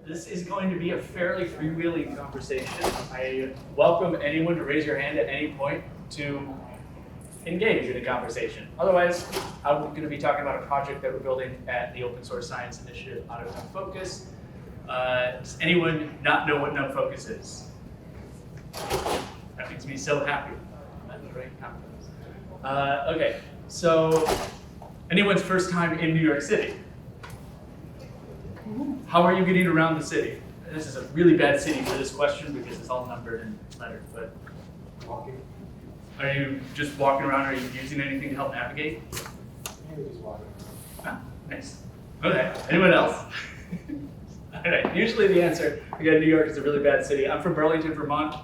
This is going to be a fairly freewheeling conversation. I welcome anyone to raise your hand at any point to engage in a conversation. Otherwise, I'm going to be talking about a project that we're building at the Open Source Science Initiative out of NumFOCUS. Does anyone not know what NumFOCUS is? That makes me so happy. That's great confidence. Okay, so anyone's first time in New York City? How are you getting around the city? This is a really bad city for this question because it's all numbered and lettered, but Walking. are you just walking around? Are you using anything to help navigate? Maybe just walking. Ah, nice. Okay, anyone else? All right, usually the answer, again, New York is a really bad city. I'm from Burlington, Vermont.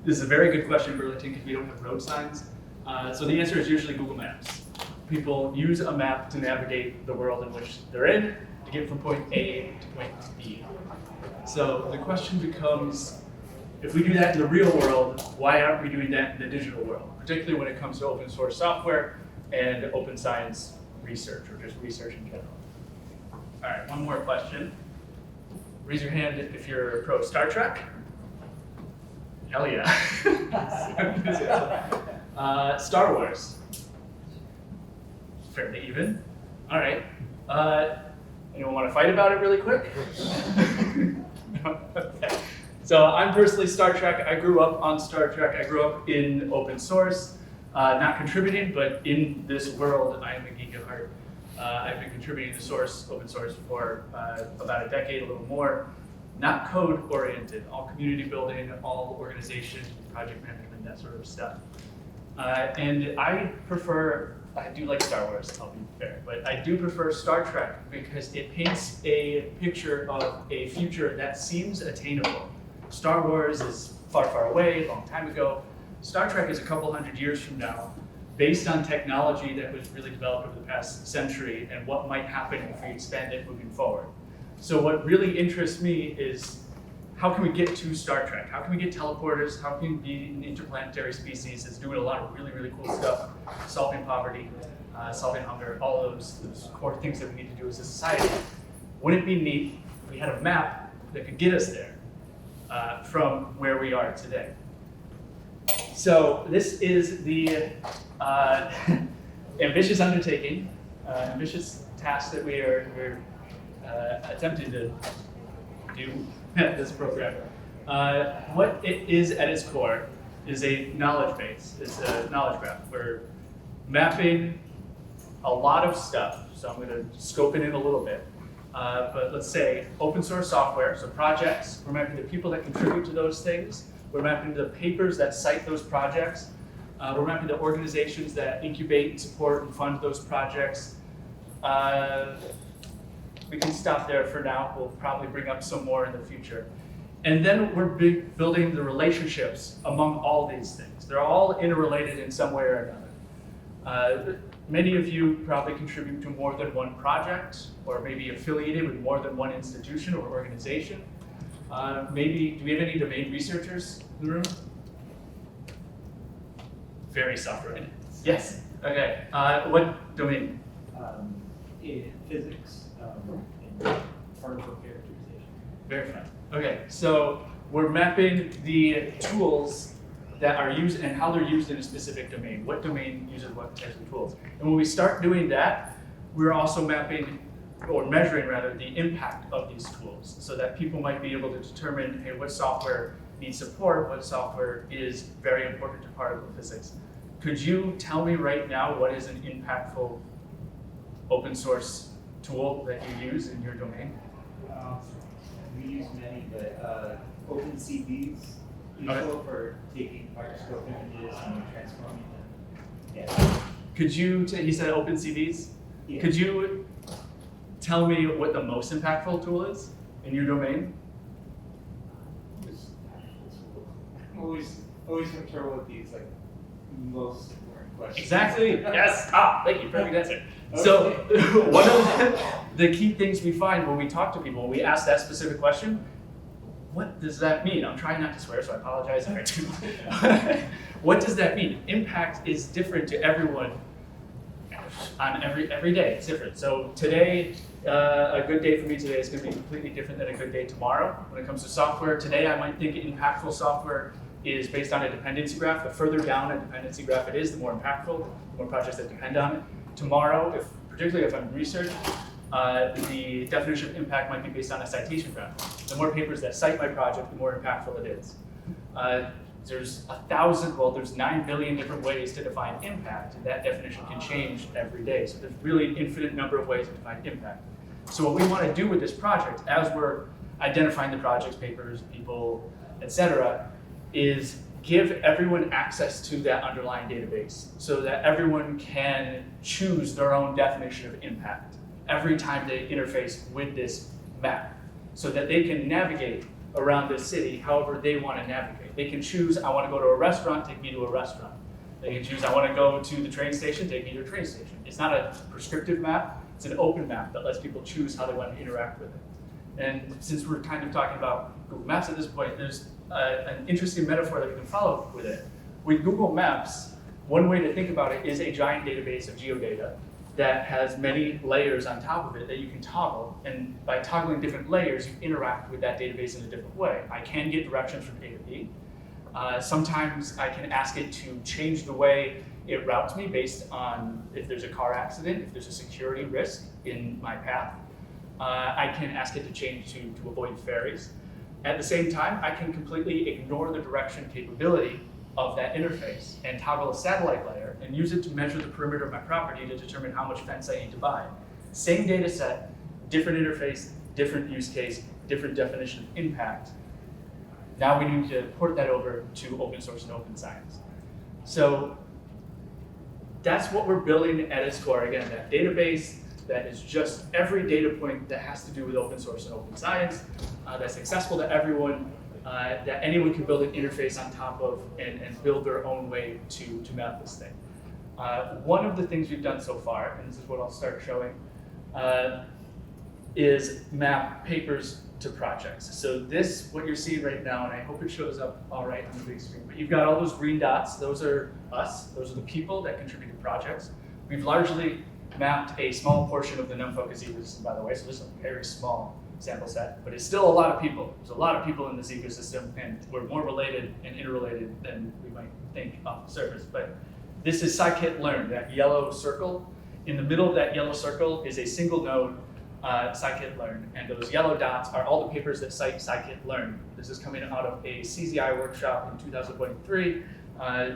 This is a very good question, Burlington, because we don't have road signs. So the answer is usually Google Maps. People use a map to navigate the world in which they're in to get from point A to point B. So the question becomes, if we do that in the real world, why aren't we doing that in the digital world? Particularly when it comes to open source software and open science research, or just research in general. All right, one more question. Raise your hand if you're pro Star Trek. Hell yeah. Star Wars. Fairly even. All right. Anyone want to fight about it really quick? Okay. So I'm personally Star Trek. I grew up on Star Trek. I grew up in open source, not contributing, but in this world, I am a geek at heart. I've been contributing to open source for about a decade, a little more. Not code oriented, all community building, all organization, project management, that sort of stuff. And I do like Star Wars, I'll be fair, but I do prefer Star Trek because it paints a picture of a future that seems attainable. Star Wars is far, far away, a long time ago. Star Trek is a couple hundred years from now, based on technology that was really developed over the past century and what might happen if we expand it moving forward. So what really interests me is how can we get to Star Trek? How can we get teleporters? How can we be an interplanetary species that's doing a lot of really, really cool stuff, solving poverty, solving hunger, all those core things that we need to do as a society. Wouldn't it be neat if we had a map that could get us there from where we are today? So this is the ambitious undertaking, ambitious task that we're attempting to do at this program. What it is at its core is a knowledge base. It's a knowledge graph. We're mapping a lot of stuff, so I'm going to scope it in a little bit. But let's say open source software, so projects. We're mapping the people that contribute to those things. We're mapping the papers that cite those projects. We're mapping the organizations that incubate and support and fund those projects. We can stop there for now. We'll probably bring up some more in the future. And then we're building the relationships among all these things. They're all interrelated in some way or another. Many of you probably contribute to more than one project, or maybe affiliated with more than one institution or organization. Maybe, do we have any domain researchers in the room? Very soft-right. Yes, okay. What domain? In physics, in particle characterization. Very fun. Okay, so we're mapping the tools that are used and how they're used in a specific domain. What domain uses what types of tools? And when we start doing that, we're also mapping, or measuring rather, the impact of these tools so that people might be able to determine, hey, what software needs support, what software is very important to particle physics. Could you tell me right now what is an impactful open source tool that you use in your domain? We use many, but OpenCVs useful for taking microscope images and transforming them. Yeah. Could you, you said OpenCVs? Yeah. Could you tell me what the most impactful tool is in your domain? I'm always in trouble with these most important questions. Exactly, yes, thank you, perfect answer. So one of the key things we find when we talk to people, when we ask that specific question, what does that mean? I'm trying not to swear, so I apologize if I do. What does that mean? Impact is different to everyone on every day, it's different. So today, a good day for me today is going to be completely different than a good day tomorrow. When it comes to software, today I might think impactful software is based on a dependency graph. The further down a dependency graph it is, the more impactful, the more projects that depend on it. Tomorrow, particularly if I'm in research, the definition of impact might be based on a citation graph. The more papers that cite my project, the more impactful it is. There's 9 billion different ways to define impact, and that definition can change every day. So there's really an infinite number of ways to define impact. So what we want to do with this project, as we're identifying the projects, papers, people, etc., is give everyone access to that underlying database so that everyone can choose their own definition of impact every time they interface with this map, so that they can navigate around this city however they want to navigate. They can choose, I want to go to a restaurant, take me to a restaurant. They can choose, I want to go to the train station, take me to a train station. It's not a prescriptive map, it's an open map that lets people choose how they want to interact with it. And since we're kind of talking about Google Maps at this point, there's an interesting metaphor that we can follow with it. With Google Maps, one way to think about it is a giant database of geodata that has many layers on top of it that you can toggle, and by toggling different layers, you interact with that database in a different way. I can get directions from A to B. Sometimes I can ask it to change the way it routes me based on if there's a car accident, if there's a security risk in my path. I can ask it to change to avoid ferries. At the same time, I can completely ignore the direction capability of that interface and toggle a satellite layer and use it to measure the perimeter of my property to determine how much fence I need to buy. Same data set, different interface, different use case, different definition of impact. Now we need to port that over to open source and open science. So that's what we're building at its core. Again, that database that is just every data point that has to do with open source and open science, that's accessible to everyone, that anyone can build an interface on top of and build their own way to map this thing. One of the things we've done so far, and this is what I'll start showing, is map papers to projects. So this, what you're seeing right now, and I hope it shows up all right on the big screen, but you've got all those green dots. Those are us. Those are the people that contribute to projects. We've largely mapped a small portion of the NumFOCUS ecosystem, by the way, so this is a very small sample set, but it's still a lot of people. There's a lot of people in this ecosystem, and we're more related and interrelated than we might think off the surface. But this is scikit-learn, that yellow circle. In the middle of that yellow circle is a single node, scikit-learn, and those yellow dots are all the papers that cite scikit-learn. This is coming out of a CZI workshop in 2023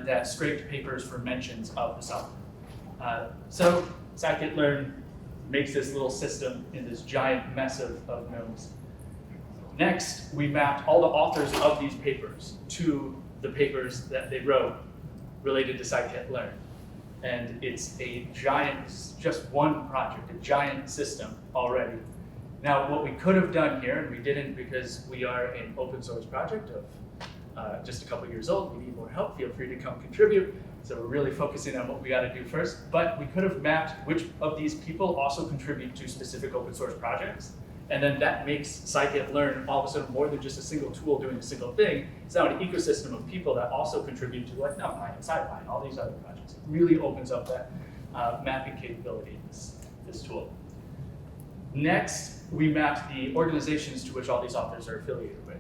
that scraped papers for mentions of the software. So scikit-learn makes this little system in this giant mess of nodes. Next, we mapped all the authors of these papers to the papers that they wrote related to scikit-learn. And it's a giant, just one project, a giant system already. Now, what we could have done here, and we didn't because we are an open source project of just a couple years old, we need more help, feel free to come contribute. So we're really focusing on what we got to do first, but we could have mapped which of these people also contribute to specific open source projects. And then that makes scikit-learn all of a sudden more than just a single tool doing a single thing. It's now an ecosystem of people that also contribute to like NumPy and SciPy and all these other projects. It really opens up that mapping capability in this tool. Next, we mapped the organizations to which all these authors are affiliated with.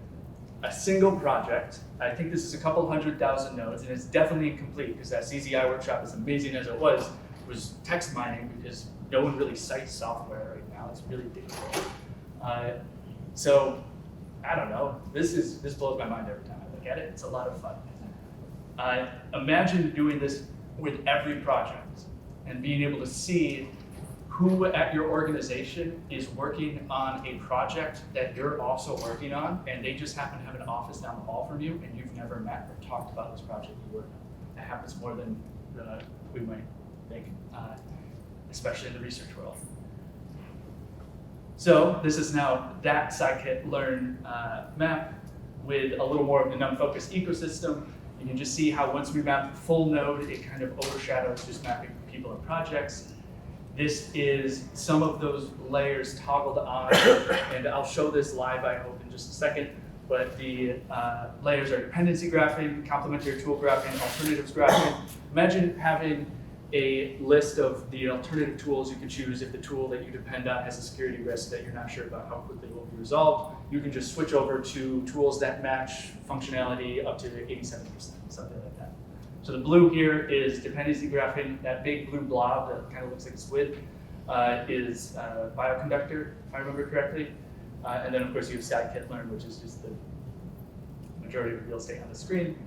A single project, I think this is a couple 100,000 nodes, and it's definitely incomplete because that CZI workshop, as amazing as it was text mining because no one really cites software right now. It's really difficult. So, I don't know, this blows my mind every time I look at it. It's a lot of fun. Imagine doing this with every project and being able to see who at your organization is working on a project that you're also working on, and they just happen to have an office down the hall from you, and you've never met or talked about this project you work on. That happens more than we might think, especially in the research world. So this is now that scikit-learn map with a little more of the NumFOCUS ecosystem. You can just see how once we map the full node, it kind of overshadows just mapping people and projects. This is some of those layers toggled on, and I'll show this live, I hope, in just a second. But the layers are dependency graphing, complementary tool graphing, alternatives graphing. Imagine having a list of the alternative tools you could choose if the tool that you depend on has a security risk that you're not sure about how quickly it will be resolved. You can just switch over to tools that match functionality up to 87%, something like that. So the blue here is dependency graphing. That big blue blob that kind of looks like a squid is bioconductor, if I remember correctly. And then of course you have scikit-learn, which is just the majority of the real estate on the screen.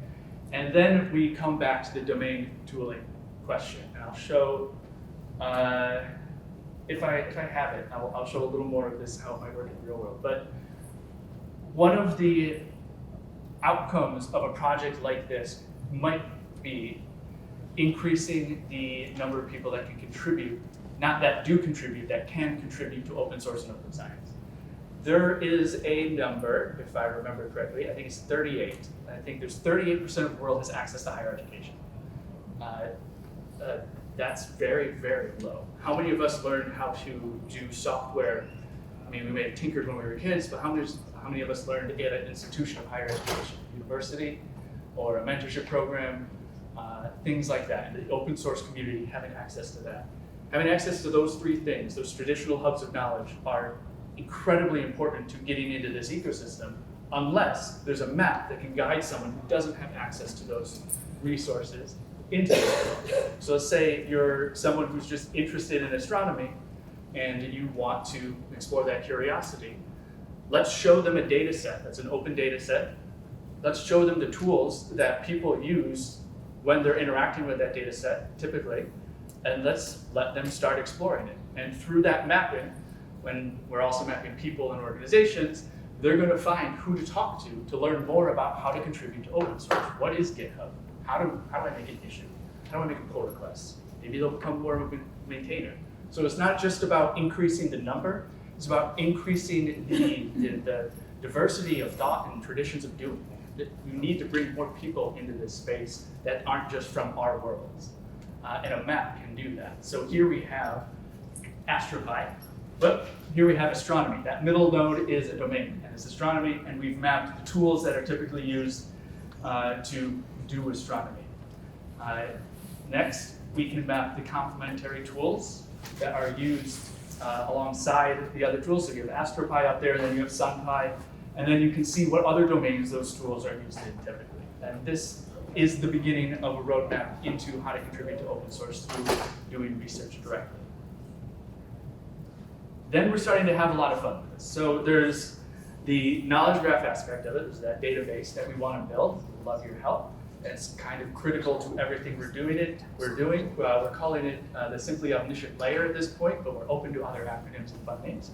And then we come back to the domain tooling question. And I'll show, if I have it, I'll show a little more of this, how it might work in the real world. But one of the outcomes of a project like this might be increasing the number of people that can contribute, not that do contribute, that can contribute to open source and open science. There is a number, if I remember correctly, I think it's 38. I think there's 38% of the world has access to higher education. That's very, very low. How many of us learned how to do software? I mean, we may have tinkered when we were kids, but how many of us learned at an institution of higher education, university, or a mentorship program, things like that, and the open source community having access to that. Having access to those three things, those traditional hubs of knowledge, are incredibly important to getting into this ecosystem, unless there's a map that can guide someone who doesn't have access to those resources into it. So let's say you're someone who's just interested in astronomy and you want to explore that curiosity. Let's show them a data set that's an open data set. Let's show them the tools that people use when they're interacting with that data set, typically, and let's let them start exploring it. And through that mapping, when we're also mapping people and organizations, they're going to find who to talk to learn more about how to contribute to open source. What is GitHub? How do I make an issue? How do I make a pull request? Maybe they'll become more of a maintainer. So it's not just about increasing the number, it's about increasing the diversity of thought and traditions of doing it. You need to bring more people into this space that aren't just from our worlds. And a map can do that. So here we have AstroPy, but here we have astronomy. That middle node is a domain, and it's astronomy, and we've mapped the tools that are typically used to do astronomy. Next, we can map the complementary tools that are used alongside the other tools. So you have AstroPy up there, and then you have SunPy, and then you can see what other domains those tools are used in typically. And this is the beginning of a roadmap into how to contribute to open source through doing research directly. Then we're starting to have a lot of fun with this. So there's the knowledge graph aspect of it. There's that database that we want to build. We'd love your help. It's kind of critical to everything we're doing. We're calling it the Simply Omniscient Layer at this point, but we're open to other acronyms and fun names.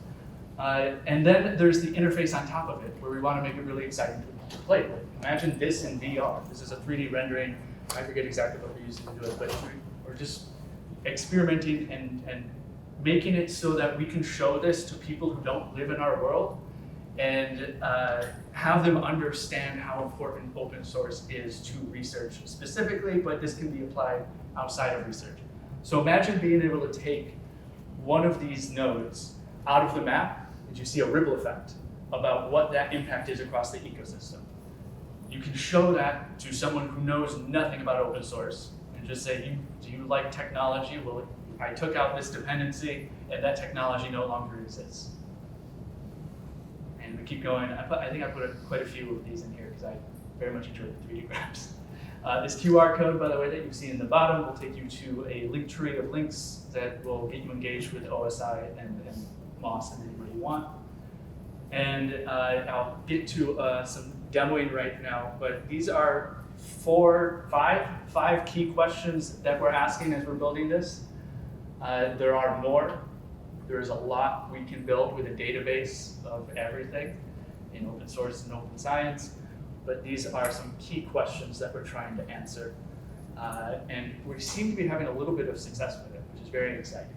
And then there's the interface on top of it, where we want to make it really exciting to play with. Imagine this in VR. This is a 3D rendering. I forget exactly what we're using to do it, but we're just experimenting and making it so that we can show this to people who don't live in our world and have them understand how important open source is to research specifically, but this can be applied outside of research. So imagine being able to take one of these nodes out of the map, and you see a ripple effect about what that impact is across the ecosystem. You can show that to someone who knows nothing about open source and just say, do you like technology? Well, I took out this dependency and that technology no longer exists. And we keep going. I think I put quite a few of these in here because I very much enjoy the 3D graphs. This QR code, by the way, that you see in the bottom will take you to a link tree of links that will get you engaged with OSI and MOS and anybody you want. And I'll get to some demoing right now, but these are five key questions that we're asking as we're building this. There are more. There's a lot we can build with a database of everything in open source and open science, but these are some key questions that we're trying to answer. And we seem to be having a little bit of success with it, which is very exciting.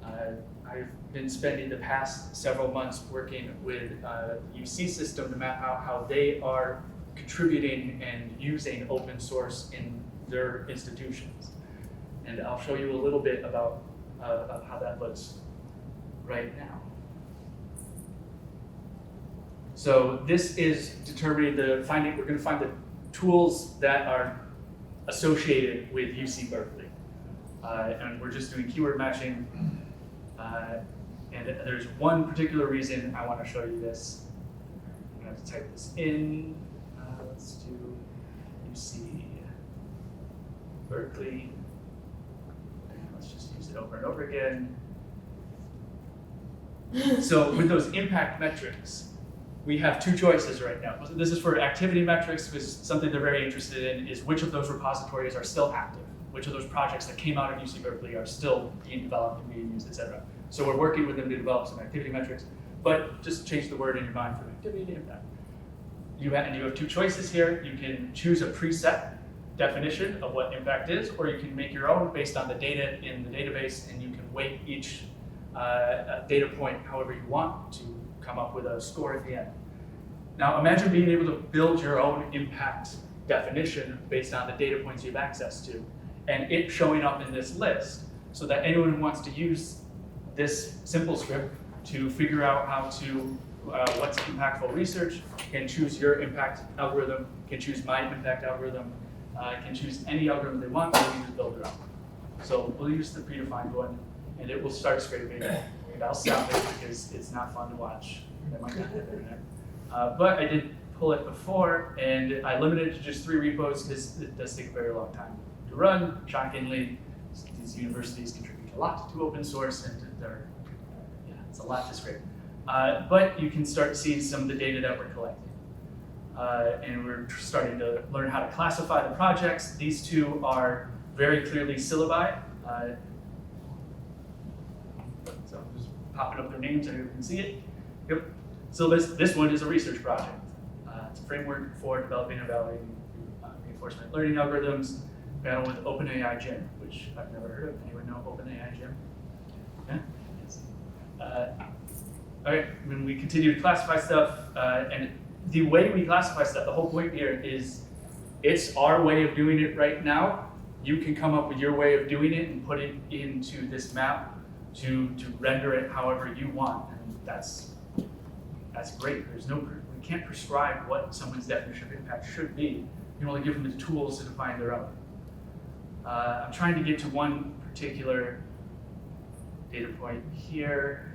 I've been spending the past several months working with the UC system to map out how they are contributing and using open source in their institutions. And I'll show you a little bit about how that looks right now. So this is determining we're going to find the tools that are associated with UC Berkeley. and we're just doing keyword matching. And there's one particular reason I want to show you this. I'm going to type this in. Let's do UC Berkeley. And let's just use it over and over again. So with those impact metrics, we have two choices right now. This is for activity metrics, because something they're very interested in is which of those repositories are still active, which of those projects that came out of UC Berkeley are still being developed and being used, et cetera. So we're working with them to develop some activity metrics, but just change the word in your mind from activity to impact. You have two choices here. You can choose a preset definition of what impact is, or you can make your own based on the data in the database, and you can weight each data point however you want to come up with a score at the end. Now imagine being able to build your own impact definition based on the data points you have access to, and it showing up in this list so that anyone who wants to use this simple script to figure out how to what's impactful research can choose your impact algorithm, can choose my impact algorithm, can choose any algorithm they want, and we just build their own. So we'll use the predefined one, and it will start scraping, and I'll stop it because it's not fun to watch. I might not have internet. But I did pull it before, and I limited it to just 3 repos because it does take a very long time to run. Shockingly, these universities contribute a lot to open source, and it's a lot to scrape. But you can start seeing some of the data that we're collecting. And we're starting to learn how to classify the projects. These two are very clearly syllabi. So I'm just popping up their names so you can see it. Yep. So this one is a research project. It's a framework for developing and evaluating reinforcement learning algorithms, battle with OpenAI Gym, which I've never heard of. Anyone know OpenAI Gym? Yeah? Yes. All right, when we continue to classify stuff, and the way we classify stuff, the whole point here is it's our way of doing it right now. You can come up with your way of doing it and put it into this map to render it however you want, and that's great. We can't prescribe what someone's definition of impact should be. You can only give them the tools to define their own. I'm trying to get to one particular data point here.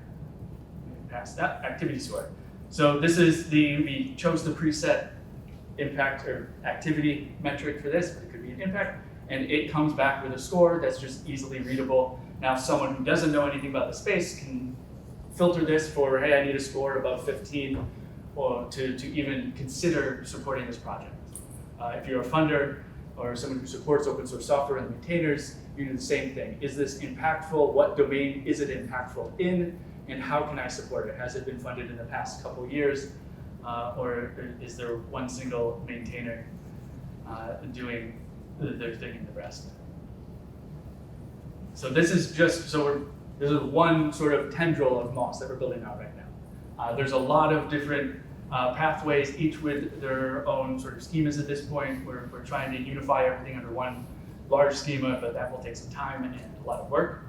Past that, activity score. So this is we chose the preset impact or activity metric for this, but it could be an impact, and it comes back with a score that's just easily readable. Now someone who doesn't know anything about the space can filter this for, hey, I need a score above 15 or to even consider supporting this project. If you're a funder or someone who supports open source software and maintainers, you do the same thing. Is this impactful? What domain is it impactful in? And how can I support it? Has it been funded in the past couple years? Or is there one single maintainer doing their thing in the rest? So this is just, this is one sort of tendril of MOS that we're building out right now. There's a lot of different pathways, each with their own sort of schemas at this point. We're trying to unify everything under one large schema, but that will take some time and a lot of work.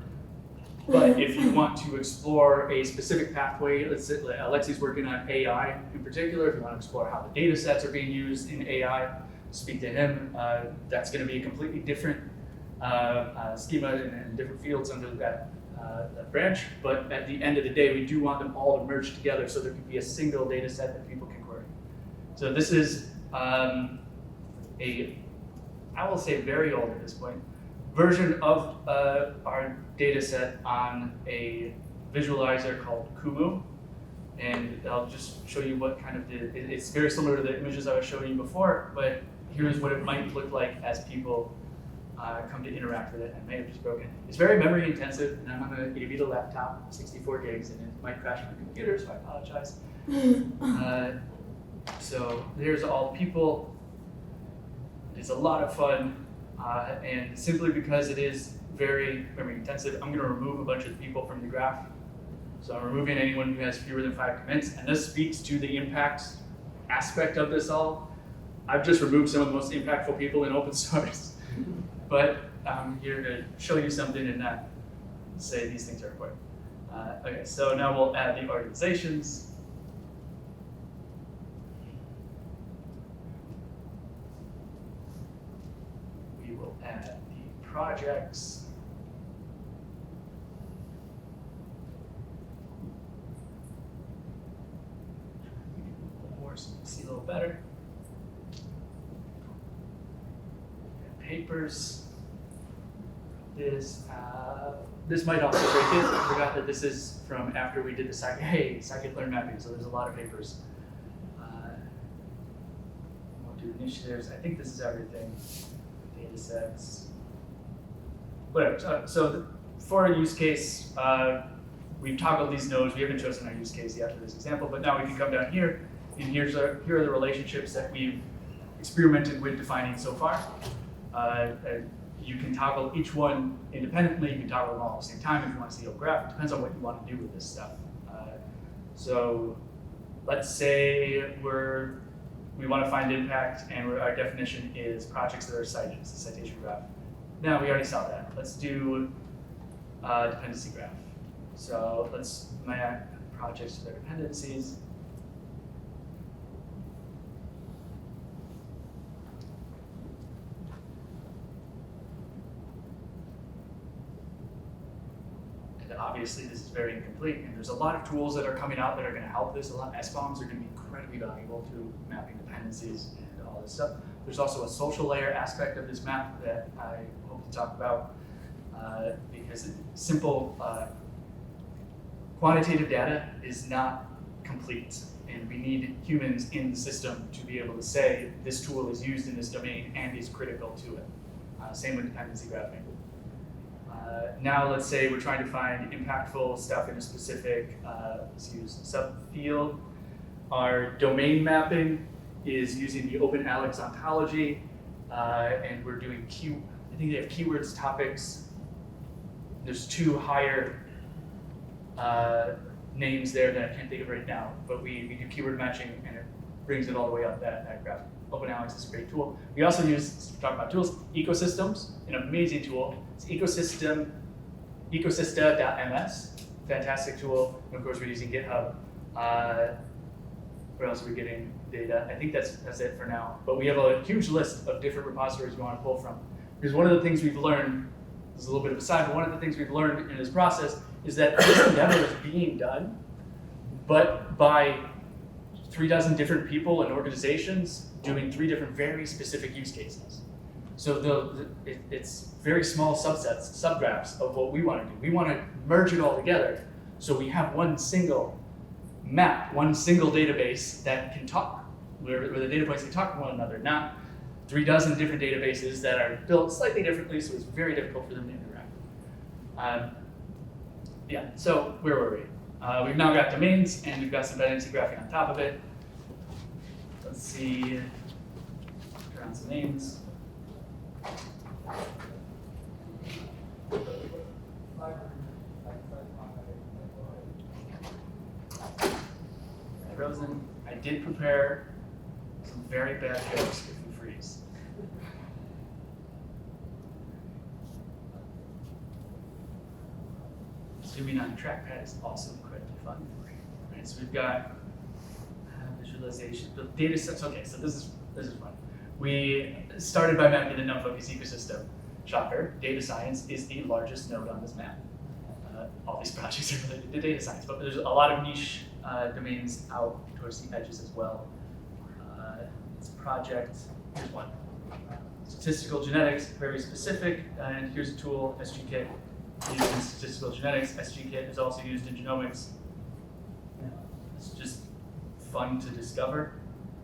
But if you want to explore a specific pathway, let's say Alexi's working on AI in particular. If you want to explore how the data sets are being used in AI, speak to him. That's going to be a completely different schema and different fields under that branch. But at the end of the day, we do want them all to merge together so there can be a single data set that people can query. So this is I will say very old at this point, version of our data set on a visualizer called Kumu. And I'll just show you what kind of it's very similar to the images I was showing you before, but here's what it might look like as people come to interact with it. I may have just broken. It's very memory intensive, and I'm on an AVITA laptop, 64 gigs, and it might crash my computer, so I apologize. So there's all people. It's a lot of fun. And simply because it is very memory intensive, I'm going to remove a bunch of people from the graph. So I'm removing anyone who has fewer than 5 commits, and this speaks to the impact aspect of this all. I've just removed some of the most impactful people in open source, but I'm here to show you something and not say these things are important. Okay, so now we'll add the organizations. We will add the projects. course you can see a little better. Papers. This might also break it. I forgot that this is from after we did the scikit-learn mapping, so there's a lot of papers. We'll do initiatives. I think this is everything. Data sets. Whatever. So for a use case, we've toggled these nodes. We haven't chosen our use case yet for this example, but now we can come down here, and here are the relationships that we've experimented with defining so far. You can toggle each one independently. You can toggle them all at the same time if you want to see a graph. It depends on what you want to do with this stuff. So let's say we want to find impact, and our definition is projects that are cited. It's a citation graph. Now we already saw that. Let's do dependency graph. So let's map projects to their dependencies. Obviously, this is very incomplete, and there's a lot of tools that are coming out that are going to help this. A lot of SBOMs are going to be incredibly valuable to mapping dependencies and all this stuff. There's also a social layer aspect of this map that I hope to talk about because simple quantitative data is not complete, and we need humans in the system to be able to say this tool is used in this domain and is critical to it. Same with dependency graphing. Now let's say we're trying to find impactful stuff in a specific, let's use subfield. Our domain mapping is using the OpenAlex ontology, and we're doing I think they have keywords, topics. There's two higher names there that I can't think of right now, but we do keyword matching, and it brings it all the way up that graph. OpenAlex is a great tool. We also use, talk about tools, ecosystems, an amazing tool. It's ecosystem.ms, fantastic tool. And of course, we're using GitHub. Where else are we getting data? I think that's it for now. But we have a huge list of different repositories we want to pull from. Because one of the things we've learned, this is a little bit of a side, but one of the things we've learned in this process is that this endeavor is being done, but by 36 different people and organizations doing 3 different very specific use cases. So it's very small subsets, subgraphs of what we want to do. We want to merge it all together so we have one single map, one single database that can talk, where the data points can talk to one another, not 36 different databases that are built slightly differently, so it's very difficult for them to interact. Yeah, so where were we? We've now got domains, and we've got some dependency graphing on top of it. Let's see, turn on some names. Frozen. I did prepare some very bad jokes if we freeze. Zooming on a trackpad is also incredibly fun. Right, so we've got visualization, the data sets. Okay, so this is fun. We started by mapping the NumFOCUS ecosystem. Shocker, data science is the largest node on this map. All these projects are related to data science, but there's a lot of niche domains out towards the edges as well. It's a project, here's one. Statistical genetics, very specific, and here's a tool, SGKit, used in statistical genetics. SGKit is also used in genomics. It's just fun to discover,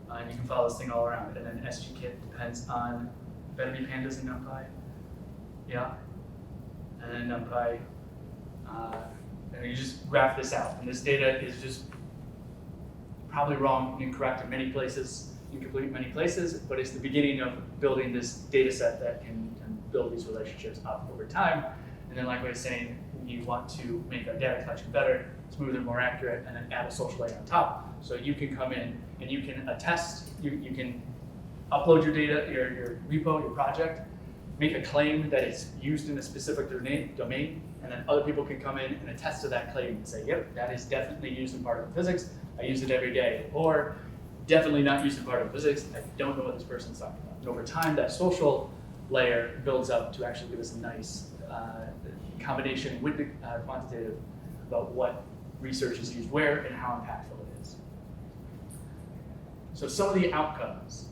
and you can follow this thing all around. And then SGKit depends on, better be pandas and NumPy. Yeah, and then NumPy, and you just graph this out. And this data is just probably wrong and incorrect in many places, incomplete in many places, but it's the beginning of building this data set that can build these relationships up over time. And then like I was saying, you want to make our data collection better, smoother, more accurate, and then add a social layer on top. So you can come in and you can attest, you can upload your data, your repo, your project, make a claim that it's used in a specific domain, and then other people can come in and attest to that claim and say, yep, that is definitely used in particle physics. I use it every day. Or definitely not used in particle physics. I don't know what this person's talking about. And over time, that social layer builds up to actually give us a nice combination with the quantitative about what research is used where and how impactful it is. So some of the outcomes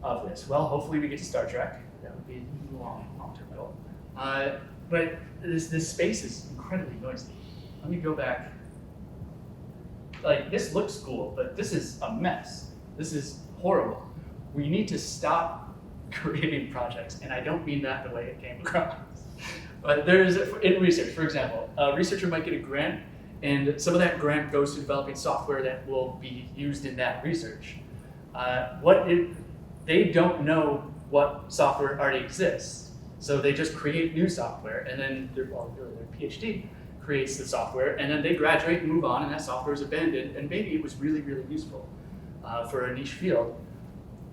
of this, well, hopefully we get to Star Trek. That would be a long-term goal. But this space is incredibly noisy. Let me go back. Like, this looks cool, but this is a mess. This is horrible. We need to stop creating projects, and I don't mean that the way it came across. But there's, in research, for example, a researcher might get a grant, and some of that grant goes to developing software that will be used in that research. They don't know what software already exists, so they just create new software, and then their PhD creates the software, and then they graduate and move on, and that software is abandoned, and maybe it was really, really useful for a niche field,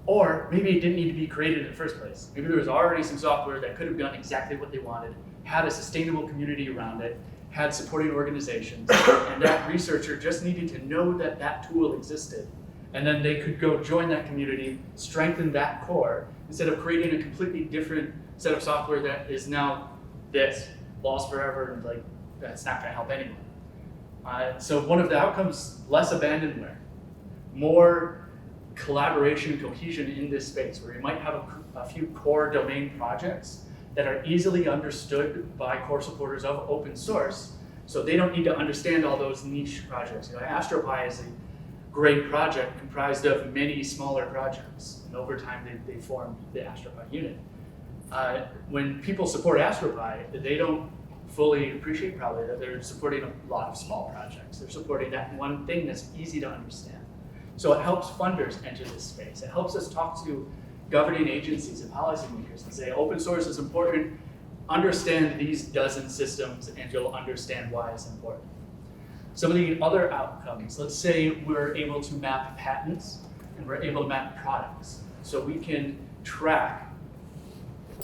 or maybe it didn't need to be created in the first place. Maybe there was already some software that could have done exactly what they wanted, had a sustainable community around it, had supporting organizations, and that researcher just needed to know that that tool existed. And then they could go join that community, strengthen that core, instead of creating a completely different set of software that is now this, lost forever, and like, that's not gonna help anyone. So one of the outcomes, less abandonware, more collaboration and cohesion in this space, where you might have a few core domain projects that are easily understood by core supporters of open source, so they don't need to understand all those niche projects. You know, AstroPi is a great project comprised of many smaller projects, and over time they formed the AstroPi unit. When people support AstroPi, they don't fully appreciate probably that they're supporting a lot of small projects. They're supporting that one thing that's easy to understand. So it helps funders enter this space. It helps us talk to governing agencies and policymakers and say, open source is important, understand these dozen systems, and you'll understand why it's important. Some of the other outcomes, let's say we're able to map patents and we're able to map products. So we can track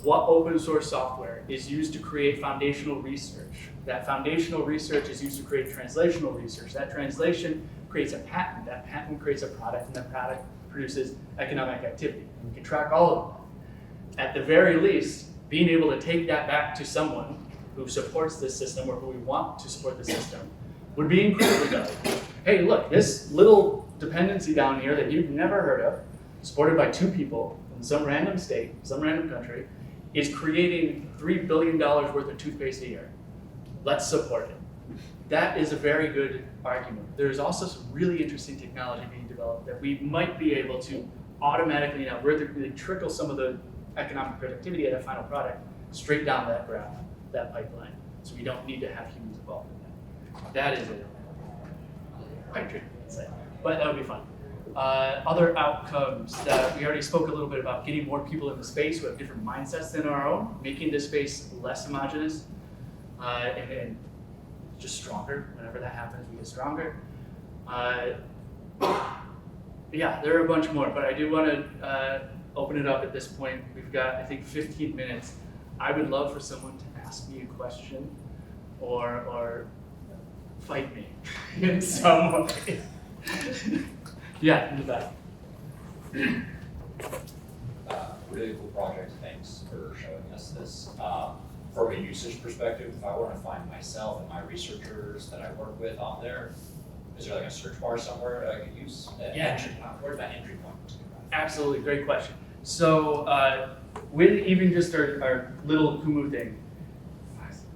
what open source software is used to create foundational research. That foundational research is used to create translational research. That translation creates a patent. That patent creates a product, and that product produces economic activity. And we can track all of them. At the very least, being able to take that back to someone who supports this system or who we want to support the system would be incredibly valuable. Hey, look, this little dependency down here that you've never heard of, supported by 2 people in some random state, some random country, is creating $3 billion worth of toothpaste a year. Let's support it. That is a very good argument. There's also some really interesting technology being developed that we might be able to automatically, now really trickle some of the economic productivity of that final product straight down that graph, that pipeline. So we don't need to have humans involved in that. That is quite tricky, I'd say, but that would be fun. Other outcomes that we already spoke a little bit about, getting more people in the space who have different mindsets than our own, making this space less homogenous, and just stronger. Whenever that happens, we get stronger. Yeah, there are a bunch more, but I do want to open it up at this point. We've got, I think, 15 minutes. I would love for someone to ask me a question or fight me in some way. Yeah, in the back. Really cool project, thanks for showing us this. From a usage perspective, if I want to find myself and my researchers that I work with on there, is there like a search bar somewhere that I could use? Yeah. Where's that entry point? Absolutely, great question. So with even just our little Kumu thing,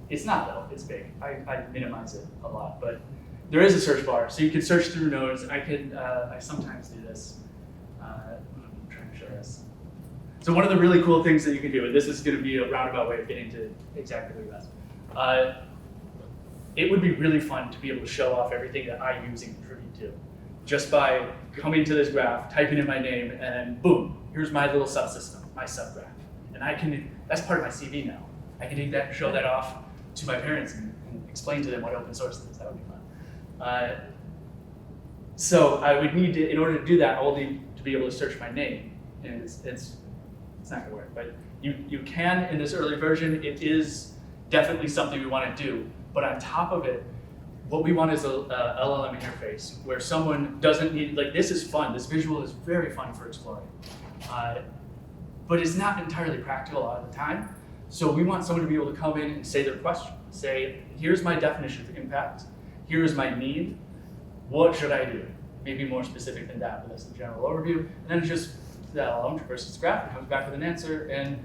it's not though, it's big. I minimize it a lot, but there is a search bar, so you can search through nodes. I sometimes do this. I'm trying to show this. So one of the really cool things that you can do, and this is going to be a roundabout way of getting to exactly what you asked. It would be really fun to be able to show off everything that I use and contribute to, just by coming to this graph, typing in my name, and then boom, here's my little subsystem, my subgraph, and that's part of my CV now. I can take that and show that off to my parents and explain to them what open source is. That would be fun. So I would need to, in order to do that, I will need to be able to search my name, and it's not gonna work, but you can in this early version. It is definitely something we want to do, but on top of it, what we want is a LLM interface where someone doesn't need, like, this is fun, this visual is very fun for exploring, but it's not entirely practical a lot of the time. So we want someone to be able to come in and say their question, say, here's my definition of impact, here's my need, what should I do? maybe more specific than that, but that's the general overview. And then it's just the LLM traverses the graph and comes back with an answer, and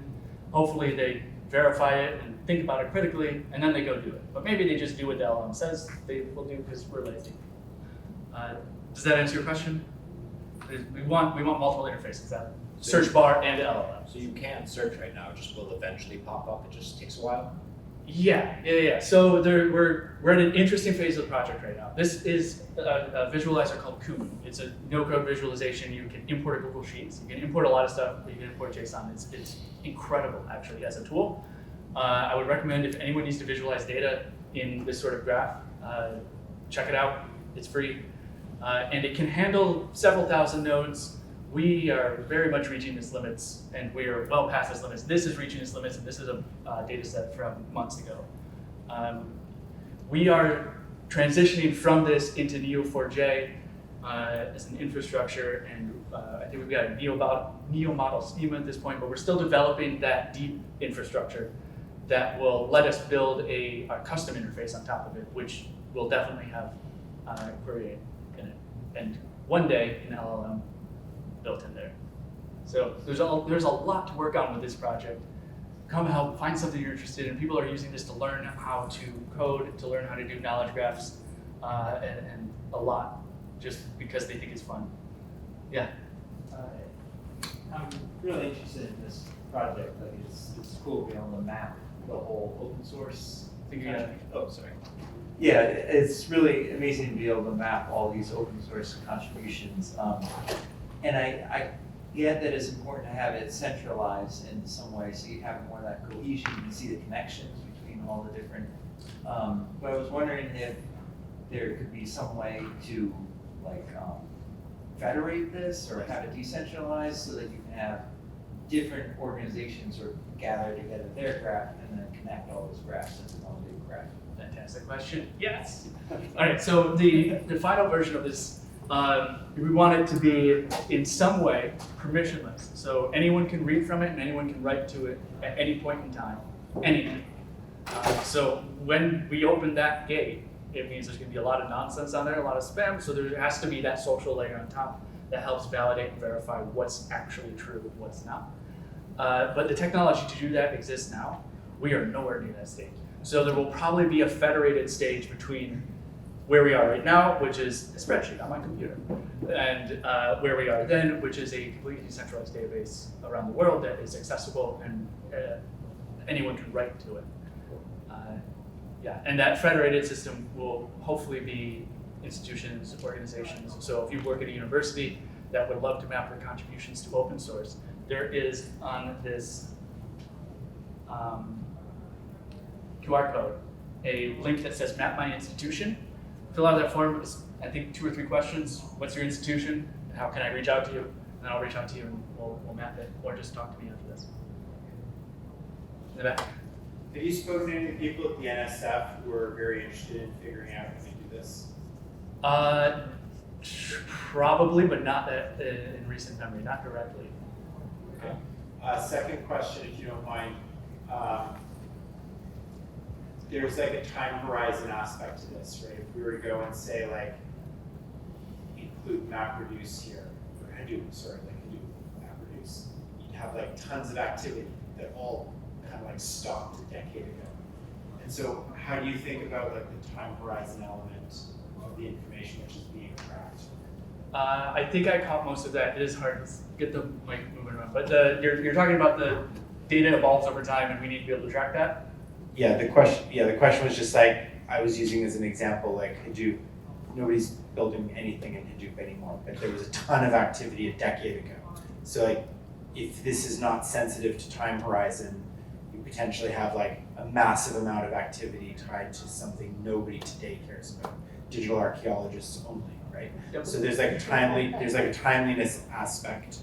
hopefully they verify it and think about it critically, and then they go do it. But maybe they just do what the LLM says they will do because we're lazy. Does that answer your question? We want multiple interfaces, that search bar and LLM. So you can search right now, it just will eventually pop up, it just takes a while? Yeah. So we're at an interesting phase of the project right now. This is a visualizer called Kumu. It's a no-code visualization. You can import Google Sheets. You can import a lot of stuff, but you can import JSON. It's incredible, actually, as a tool. I would recommend if anyone needs to visualize data in this sort of graph, check it out. It's free. And it can handle several thousand nodes. We are very much reaching its limits, and we are well past its limits. This is reaching its limits, and this is a data set from months ago. We are transitioning from this into Neo4j as an infrastructure, and I think we've got a Neo model schema at this point, but we're still developing that deep infrastructure that will let us build a custom interface on top of it, which will definitely have query in it, and one day an LLM built in there. So there's a lot to work on with this project. Come help, find something you're interested in. People are using this to learn how to code, to learn how to do knowledge graphs, and a lot, just because they think it's fun. Yeah. I'm really interested in this project. Like, it's cool being able to map the whole open source. Sorry. Yeah, it's really amazing to be able to map all these open source contributions. And I get that it's important to have it centralized in some way, so you have more of that cohesion. You can see the connections between all the different. But I was wondering if there could be some way to federate this or have it decentralized so that you can have different organizations sort of gather together their graph and then connect all those graphs into one big graph. Fantastic question. Yes. All right. So the final version of this. We want it to be, in some way, permissionless. So anyone can read from it and anyone can write to it at any point in time, anything. So when we open that gate, it means there's going to be a lot of nonsense on there, a lot of spam. So there has to be that social layer on top that helps validate and verify what's actually true and what's not. But the technology to do that exists now. We are nowhere near that stage. So there will probably be a federated stage between where we are right now, which is a spreadsheet on my computer, and where we are then, which is a completely decentralized database around the world that is accessible and anyone can write to it. And that federated system will hopefully be institutions, organizations. So if you work at a university that would love to map their contributions to open source, there is on this QR code a link that says Map My Institution. Fill out that form. It's, I think, 2 or 3 questions. What's your institution? How can I reach out to you? And then I'll reach out to you and we'll map it, or just talk to me after this. In the back. Have you spoken to any people at the NSF who are very interested in figuring out how to do this? Probably, but not that in recent memory, not directly. Okay. Second question, if you don't mind. There's like a time horizon aspect to this, right? If we were to go and say include MapReduce here, or Hadoop, Hadoop MapReduce, you'd have tons of activity that all kind of stopped a decade ago. And so how do you think about the time horizon element of the information which is being tracked? I think I caught most of that. It is hard to get the mic moving around, but you're talking about the data evolves over time and we need to be able to track that? Yeah, the question was just I was using as an example Hadoop. Nobody's building anything in Hadoop anymore, but there was a ton of activity a decade ago. So if this is not sensitive to time horizon, you potentially have a massive amount of activity tied to something nobody today cares about. Digital archaeologists only, right? Yep. So there's a timeliness aspect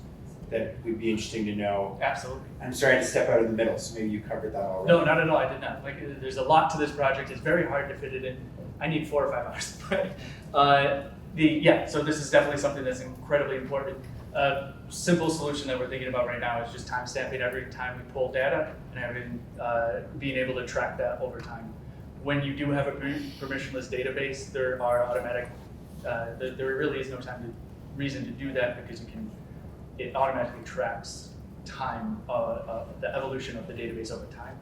that would be interesting to know. Absolutely. I'm sorry to step out of the middle, so maybe you covered that already. No, not at all. I did not. There's a lot to this project. It's very hard to fit it in. I need 4 or 5 hours. So this is definitely something that's incredibly important. Simple solution that we're thinking about right now is just timestamping every time we pull data and being able to track that over time. When you do have a permissionless database, there are automatic there really is no reason to do that because it automatically tracks time, the evolution of the database over time.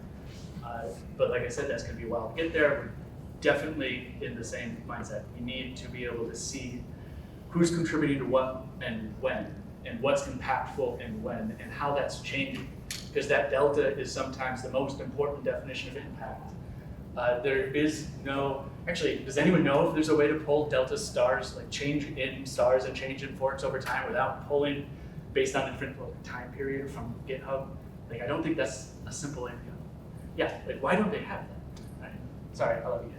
But like I said, that's going to be a while to get there. We're definitely in the same mindset. We need to be able to see who's contributing to what and when, and what's impactful and when, and how that's changing. Because that delta is sometimes the most important definition of impact. There is no, actually, does anyone know if there's a way to pull delta stars, like change in stars and change in forks over time without pulling based on a different time period from GitHub? Like, I don't think that's a simple API. Yeah, like, why don't they have that? Right. Sorry, I'll let you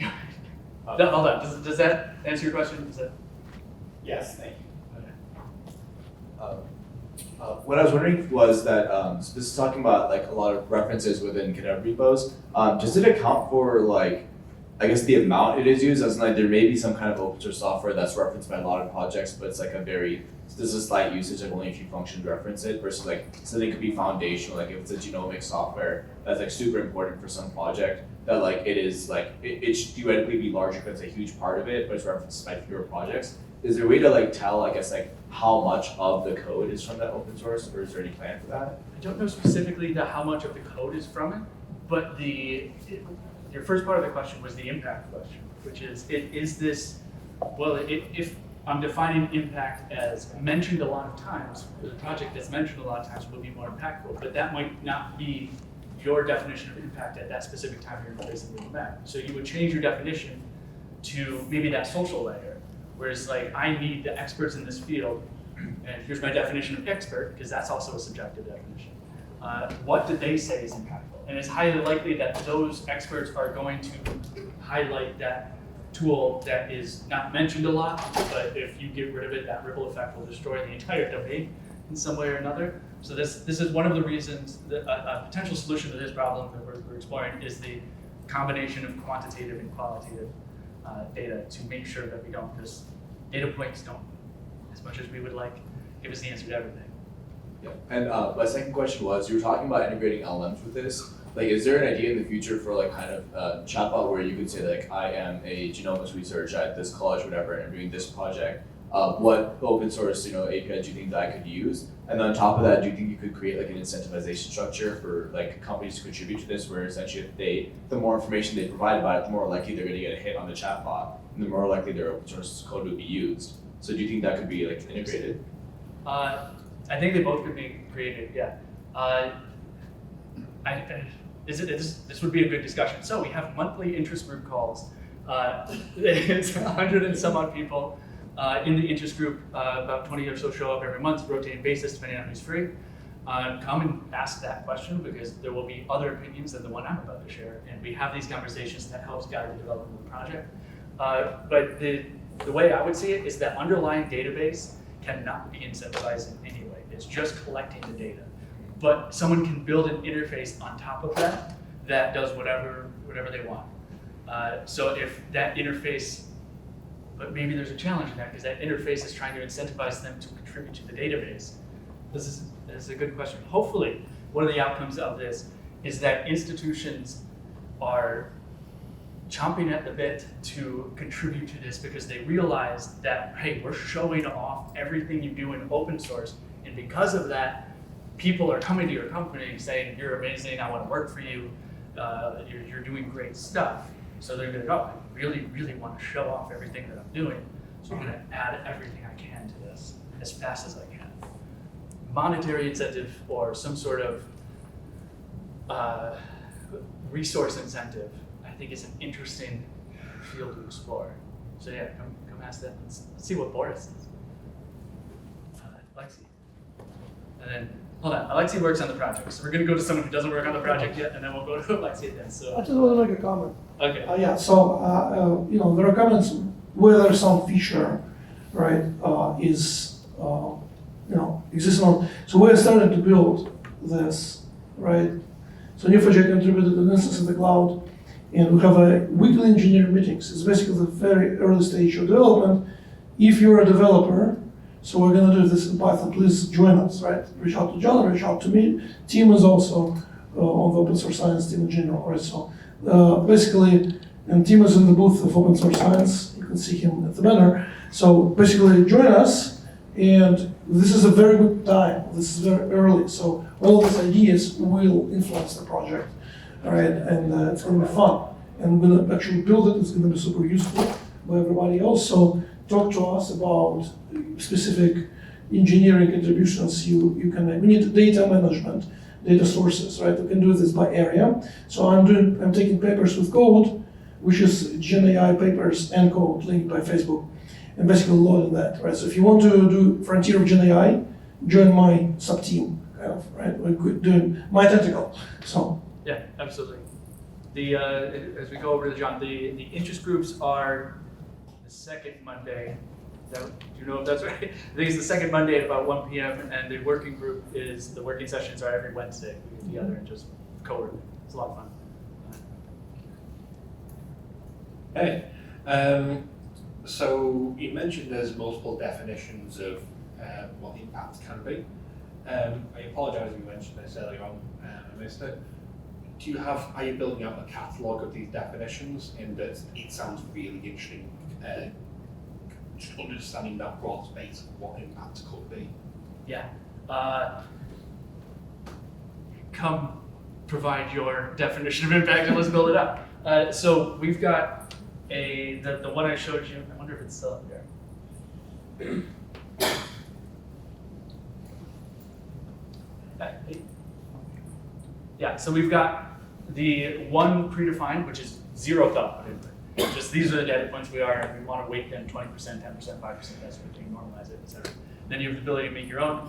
guys. No, hold on, does that answer your question? Is that? Yes, thank you. What I was wondering was that this is talking about like a lot of references within GitHub repos. Does it account for like, I guess the amount it is used? As in like there may be some kind of open source software that's referenced by a lot of projects, but it's like there's a slight usage, like only a few functions reference it, versus like something could be foundational, like if it's a genomic software that's like super important for some project, that like it is like, it should theoretically be larger because it's a huge part of it, but it's referenced by fewer projects. Is there a way to like tell, I guess, like how much of the code is from that open source, or is there any plan for that? I don't know specifically how much of the code is from it, but your first part of the question was the impact question, which is, if I'm defining impact as mentioned a lot of times, the project that's mentioned a lot of times will be more impactful, but that might not be your definition of impact at that specific time you're placing the map. So you would change your definition to maybe that social layer, whereas like, I need the experts in this field, and here's my definition of expert, because that's also a subjective definition. What did they say is impactful? And it's highly likely that those experts are going to highlight that tool that is not mentioned a lot, but if you get rid of it, that ripple effect will destroy the entire domain in some way or another. So this is one of the reasons that a potential solution to this problem that we're exploring is the combination of quantitative and qualitative data to make sure that we don't, because data points don't, as much as we would like, give us the answer to everything. Yeah. And my second question was, you were talking about integrating LLMs with this. Like, is there an idea in the future for like kind of a chatbot where you could say like, I am a genomics researcher at this college, whatever, and I'm doing this project. What open source, API do you think that I could use? And then on top of that, do you think you could create like an incentivization structure for like companies to contribute to this, where essentially if the more information they provide about it, the more likely they're going to get a hit on the chatbot, and the more likely their open source code would be used. So do you think that could be like integrated? I think they both could be created, yeah. This would be a good discussion. So we have monthly interest group calls. It's 100 and some odd people in the interest group. About 20 or so show up every month, rotating basis, depending on who's free. Come and ask that question, because there will be other opinions than the one I'm about to share. And we have these conversations that helps guide the development of the project. But the way I would see it is that underlying database cannot be incentivized in any way. It's just collecting the data. But someone can build an interface on top of that does whatever they want. So if that interface, but maybe there's a challenge in that, because that interface is trying to incentivize them to contribute to the database. This is a good question. Hopefully, one of the outcomes of this is that institutions are chomping at the bit to contribute to this, because they realize that, hey, we're showing off everything you do in open source, and because of that, people are coming to your company saying, you're amazing, I want to work for you, you're doing great stuff. So they're going to go, I really, really want to show off everything that I'm doing, so I'm going to add everything I can to this as fast as I can. Monetary incentive or some sort of resource incentive, I think is an interesting field to explore. So yeah, come ask that. Let's see what Boris says. Alexi. And then, hold on, Alexi works on the project. So we're gonna go to someone who doesn't work on the project yet, and then we'll go to Alexi then. So I just want to make a comment. okay. There are comments whether some feature, right, is, existing on. So we're starting to build this, right? So NumFOCUS contributed an instance in the cloud, and we have a weekly engineering meetings. It's basically the very early stage of development. If you're a developer, so we're going to do this in Python, please join us, right? Reach out to John, reach out to me. Team is also on the open source science team in general, right? So basically, and team is in the booth of open source science. You can can see him at the banner. So basically join us, and this is a very good time. This is very early, so all these ideas will influence the project, all right? And it's gonna be fun. And we're gonna actually build it, it's gonna be super useful by everybody else. So talk to us about specific engineering contributions you can make. We need data management, data sources, right? We can do this by area. So I'm taking papers with code, which is Gen AI papers and code linked by Facebook, and basically loading that, right? So if you want to do frontier of Gen AI, join my sub-team, kind of, right? We're doing my tentacle, so. Yeah, absolutely. The as we go over to John, the interest groups are the second Monday. Do you know if that's right? I think it's the second Monday at about 1 p.m. and the working group is, the working sessions are every Wednesday. We get together and just co-work. It's a lot of fun. Hey, so you mentioned there's multiple definitions of what impact can be. I apologise if you mentioned this earlier on, I missed it. Are you building out a catalogue of these definitions in that it sounds really interesting, just understanding that broad space of what impact could be? Yeah. Come provide your definition of impact and let's build it up. So we've got the one I showed you. I wonder if it's still up there. Yeah, so we've got the one predefined, which is zero thought. Just these are the data points we want to weight them 20%, 10%, 5%, that sort of thing, normalize it, et cetera. Then you have the ability to make your own.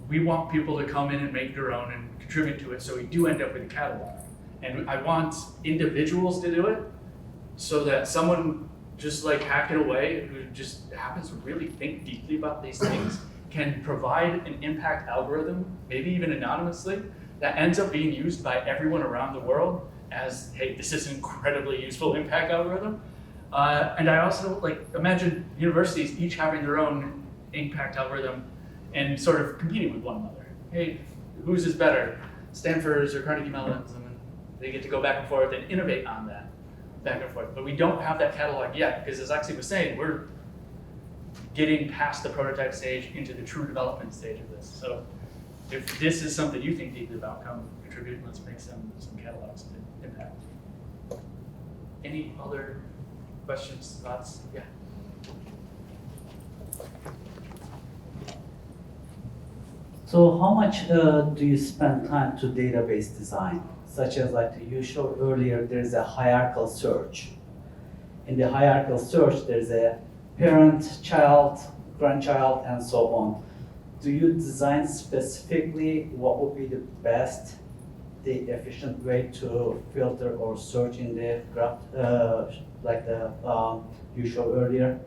We want people to come in and make their own and contribute to it, so we do end up with a catalog. And I want individuals to do it so that someone just like hacking away who just happens to really think deeply about these things can provide an impact algorithm, maybe even anonymously, that ends up being used by everyone around the world as, hey, this is an incredibly useful impact algorithm. And I also imagine universities each having their own impact algorithm and sort of competing with one another. Hey, whose is better? Stanford's or Carnegie Mellon's, and they get to go back and forth and innovate on that, back and forth. But we don't have that catalog yet, because as Alexei was saying, we're getting past the prototype stage into the true development stage of this. So if this is something you think deeply about, come contribute and let's make some catalogs of impact. Any other questions, thoughts? Yeah. So how much do you spend time to database design? Such as like you showed earlier, there's a hierarchical search. In the hierarchical search, there's a parent, child, grandchild, and so on. Do you design specifically what would be the best, the efficient way to filter or search in the graph, like you showed earlier?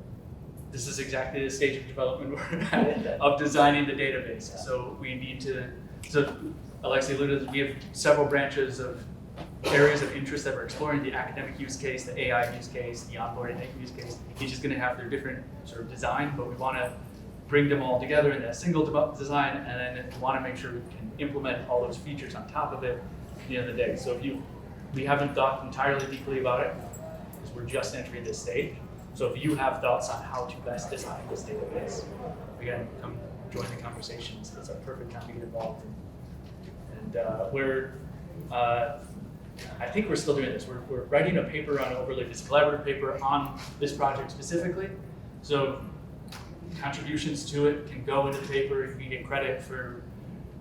This is exactly the stage of development we're at, of designing the database. So we need to, so Alexei alluded to, we have several branches of areas of interest that we're exploring, the academic use case, the AI use case, the onboarding use case. Each is going to have their different sort of design, but we want to bring them all together in that single design, and then we want to make sure we can implement all those features on top of it at the end of the day. So we haven't thought entirely deeply about it, because we're just entering this stage. So if you have thoughts on how to best design this database, again, come join the conversations. It's a perfect time to get involved. I think we're still doing this. We're writing a paper on overlay, this collaborative paper on this project specifically. So contributions to it can go into the paper. You can get credit for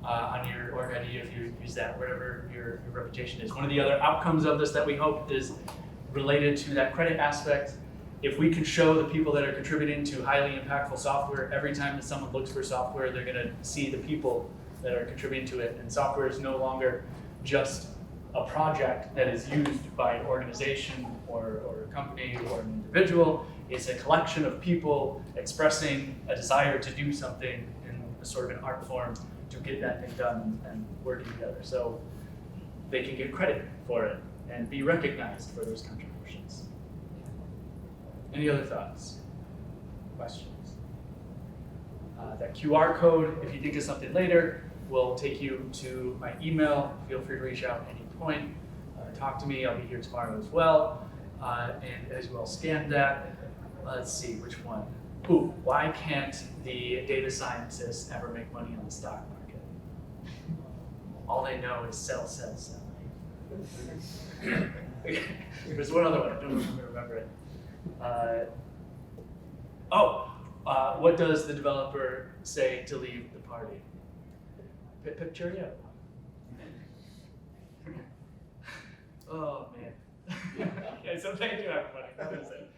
on your org ID if you use that, whatever your reputation is. One of the other outcomes of this that we hope is related to that credit aspect. If we can show the people that are contributing to highly impactful software, every time that someone looks for software, they're going to see the people that are contributing to it. And software is no longer just a project that is used by an organization or a company or an individual. It's a collection of people expressing a desire to do something in a sort of an art form to get that thing done and working together. So they can get credit for it and be recognized for those contributions. Any other thoughts? Questions? That QR code, if you think of something later, will take you to my email. Feel free to reach out at any point. Talk to me. I'll be here tomorrow as well. And as you all scan that, Let's see, which one? Ooh, why can't the data scientists ever make money on the stock market? All they know is sell, sell, sell. There's one other one, I don't remember it. What does the developer say to leave the party? Pip pip cheerio. Oh man. Okay, so thank you everybody. That was it.